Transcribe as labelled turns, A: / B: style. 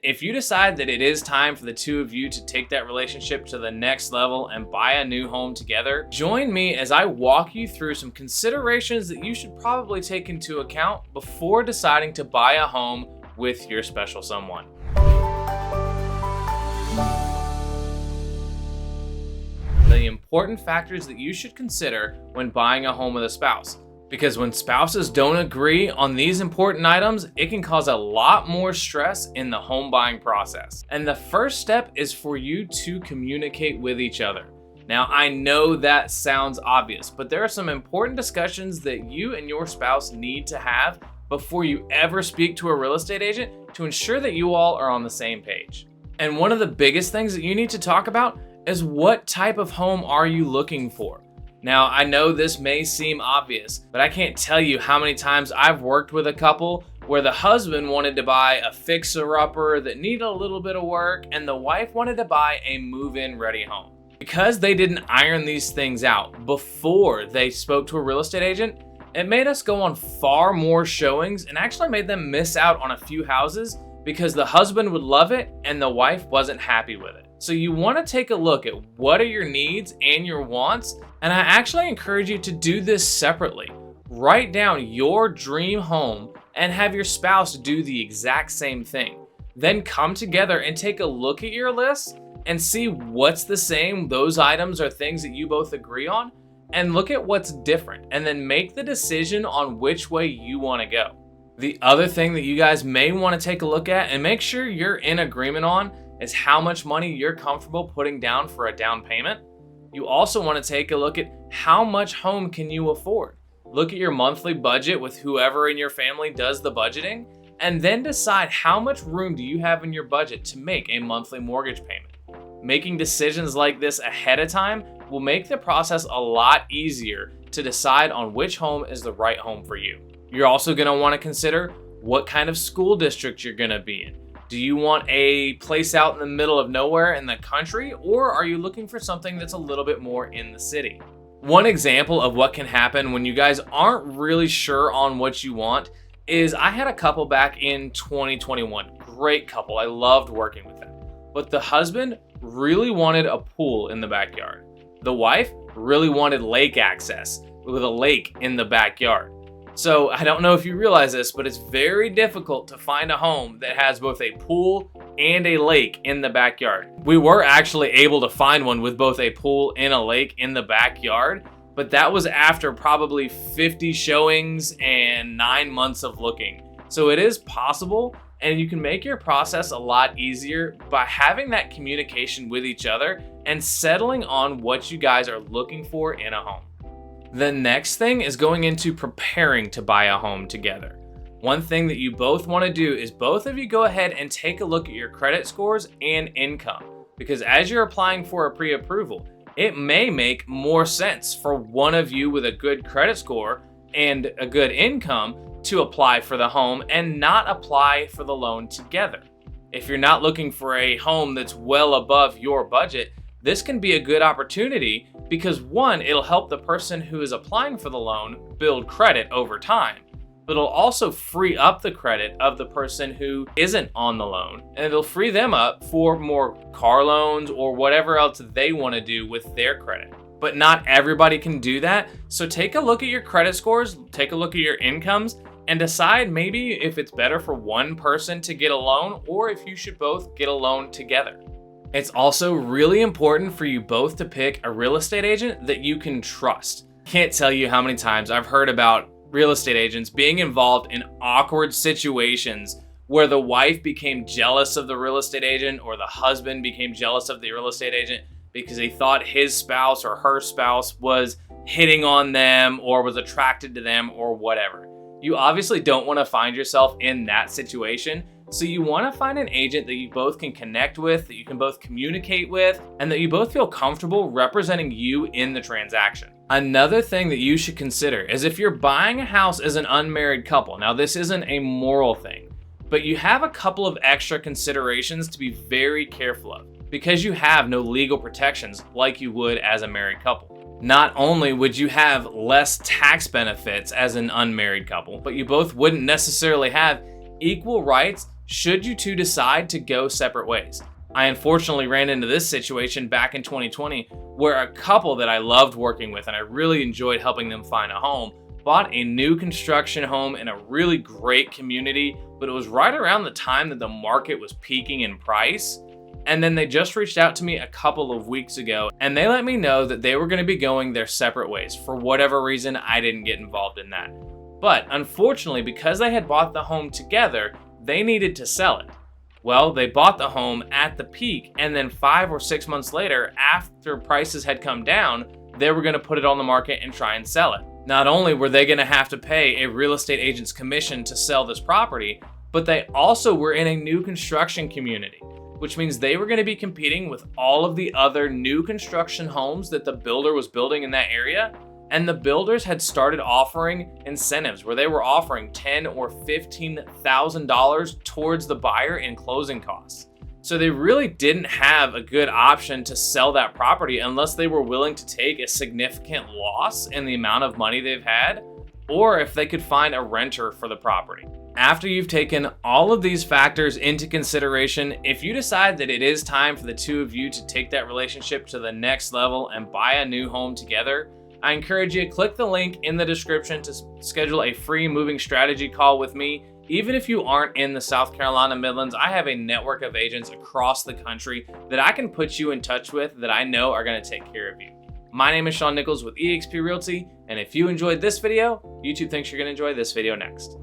A: if you decide that it is time for the two of you to take that relationship to the next level and buy a new home together, join me as I walk you through some considerations that you should probably take into account before deciding to buy a home with your special someone. The important factors that you should consider when buying a home with a spouse. Because when spouses don't agree on these important items, it can cause a lot more stress in the home buying process. And the first step is for you to communicate with each other. Now, I know that sounds obvious, but there are some important discussions that you and your spouse need to have before you ever speak to a real estate agent to ensure that you all are on the same page. And one of the biggest things that you need to talk about is what type of home are you looking for? Now, I know this may seem obvious, but I can't tell you how many times I've worked with a couple where the husband wanted to buy a fixer-upper that needed a little bit of work, and the wife wanted to buy a move-in ready home. Because they didn't iron these things out before they spoke to a real estate agent, it made us go on far more showings and actually made them miss out on a few houses because the husband would love it and the wife wasn't happy with it. So you want to take a look at what are your needs and your wants, and I actually encourage you to do this separately. Write down your dream home and have your spouse do the exact same thing. Then come together and take a look at your list and see what's the same, those items are things that you both agree on, and look at what's different, and then make the decision on which way you want to go. The other thing that you guys may want to take a look at and make sure you're in agreement on is how much money you're comfortable putting down for a down payment. You also want to take a look at how much home can you afford. Look at your monthly budget with whoever in your family does the budgeting, and then decide how much room do you have in your budget to make a monthly mortgage payment. Making decisions like this ahead of time will make the process a lot easier to decide on which home is the right home for you. You're also going to want to consider what kind of school district you're going to be in. Do you want a place out in the middle of nowhere in the country, or are you looking for something that's a little bit more in the city? One example of what can happen when you guys aren't really sure on what you want is I had a couple back in 2021. Great couple. I loved working with them. But the husband really wanted a pool in the backyard. The wife really wanted lake access with a lake in the backyard. So I don't know if you realize this, but it's very difficult to find a home that has both a pool and a lake in the backyard. We were actually able to find one with both a pool and a lake in the backyard, but that was after probably 50 showings and 9 months of looking. So it is possible, and you can make your process a lot easier by having that communication with each other and settling on what you guys are looking for in a home. The next thing is going into preparing to buy a home together. One thing that you both want to do is both of you go ahead and take a look at your credit scores and income, because as you're applying for a pre-approval, it may make more sense for one of you with a good credit score and a good income to apply for the home and not apply for the loan together. If you're not looking for a home that's well above your budget, this can be a good opportunity because one, it'll help the person who is applying for the loan build credit over time, but it'll also free up the credit of the person who isn't on the loan, and it'll free them up for more car loans or whatever else they want to do with their credit. But not everybody can do that, so take a look at your credit scores, take a look at your incomes, and decide maybe if it's better for one person to get a loan or if you should both get a loan together. It's also really important for you both to pick a real estate agent that you can trust. Can't tell you how many times I've heard about real estate agents being involved in awkward situations where the wife became jealous of the real estate agent or the husband became jealous of the real estate agent because he thought his spouse or her spouse was hitting on them or was attracted to them or whatever. You obviously don't want to find yourself in that situation. So you want to find an agent that you both can connect with, that you can both communicate with, and that you both feel comfortable representing you in the transaction. Another thing that you should consider is if you're buying a house as an unmarried couple. Now, this isn't a moral thing, but you have a couple of extra considerations to be very careful of because you have no legal protections like you would as a married couple. Not only would you have less tax benefits as an unmarried couple, but you both wouldn't necessarily have equal rights should you two decide to go separate ways. I unfortunately ran into this situation back in 2020 where a couple that I loved working with and I really enjoyed helping them find a home bought a new construction home in a really great community, but it was right around the time that the market was peaking in price. And then they just reached out to me a couple of weeks ago and they let me know that they were going to be going their separate ways. For whatever reason, I didn't get involved in that. But unfortunately, because they had bought the home together, they needed to sell it. Well, they bought the home at the peak, and then 5 or 6 months later, after prices had come down, they were going to put it on the market and try and sell it. Not only were they going to have to pay a real estate agent's commission to sell this property, but they also were in a new construction community, which means they were going to be competing with all of the other new construction homes that the builder was building in that area. And the builders had started offering incentives where they were offering $10,000 or $15,000 towards the buyer in closing costs. So they really didn't have a good option to sell that property unless they were willing to take a significant loss in the amount of money they've had, or if they could find a renter for the property. After you've taken all of these factors into consideration, if you decide that it is time for the two of you to take that relationship to the next level and buy a new home together, I encourage you to click the link in the description to schedule a free moving strategy call with me. Even if you aren't in the South Carolina Midlands, I have a network of agents across the country that I can put you in touch with that I know are going to take care of you. My name is Sean Nichols with eXp Realty, and if you enjoyed this video, YouTube thinks you're going to enjoy this video next.